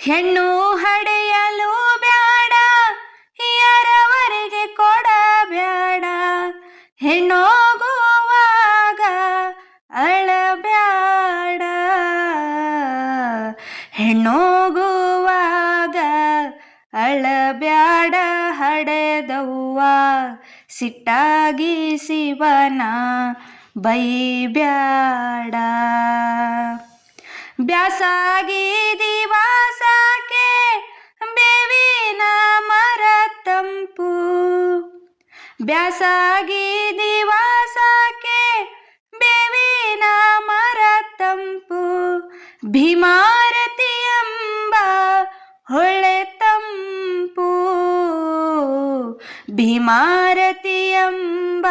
ಹೆಣ್ಣು ಹಡೆಯಲು ಬ್ಯಾಡ, ಯಾರವರೆಗೆ ಕೊಡಬ್ಯಾಡ, ಹೆಣ್ಣೋಗುವಾಗ ಅಳಬ್ಯಾಡ, ಹೆಣ್ಣೋಗುವಾಗ ಅಳಬ್ಯಾಡ, ಹಡೆದವ್ವ ಸಿಟ್ಟಾಗಿ ಶಿವನ ಬೈಬ್ಯಾಡ. ಬ್ಯಾಸಾಗಿ ದಿವಾಸಕ್ಕೆ ಬೇವಿನ ಮರ ತಂಪು, ಬ್ಯಾಸಾಗಿ ದಿವಾಸಕ್ಕೆ ಬೇವಿನ ಮರ ತಂಪು, ಭೀಮಾರತಿ ಎಂಬ ಹೊಳೆ ತಂಪು, ಭೀಮಾರತಿ ಎಂಬ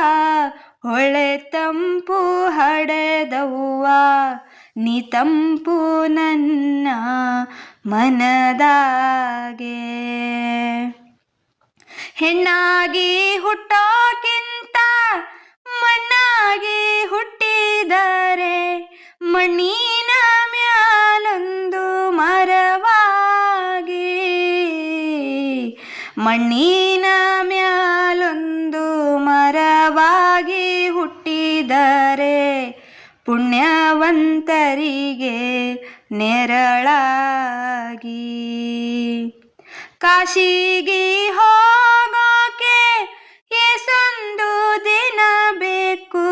ಹೊಳೆ ತಂಪು, ಹಡೆದವ್ವ ನೀ ತಂಪು ನನ್ನ ಮನದಾಗೆ. ಹೆಣ್ಣಾಗಿ ಹುಟ್ಟೋಕ್ಕಿಂತ ಮಣ್ಣಾಗಿ ಹುಟ್ಟಿದರೆ ಮಣ್ಣಿನ ಮ್ಯಾಲೊಂದು ಮರವಾಗಿ, ಮಣ್ಣಿನ ಮ್ಯಾಲೊಂದು ಮರವಾಗಿ ಹುಟ್ಟಿದರೆ ಪುಣ್ಯವಂತರಿಗೆ ನೆರಳಾಗಿ. ಕಾಶಿಗೆ ಹೋಗೋಕೆ ಎಷ್ಟೊಂದು ದಿನ ಬೇಕು,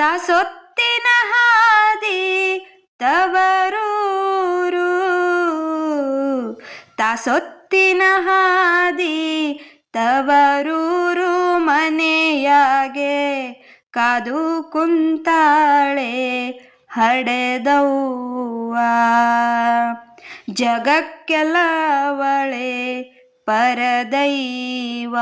ತಾಸೊತ್ತಿನ ಹಾದಿ ತವರೂರು, ತಾಸೊತ್ತಿನ ಹಾದಿ ತವರೂರು, ಮನೆಯಾಗೆ ಕಾದು ಕುಂತಾಳೆ ಹಡೆದವ್ವ, ಜಗಕ್ಕೆಲ್ಲವಳೆ ಪರದೈವ.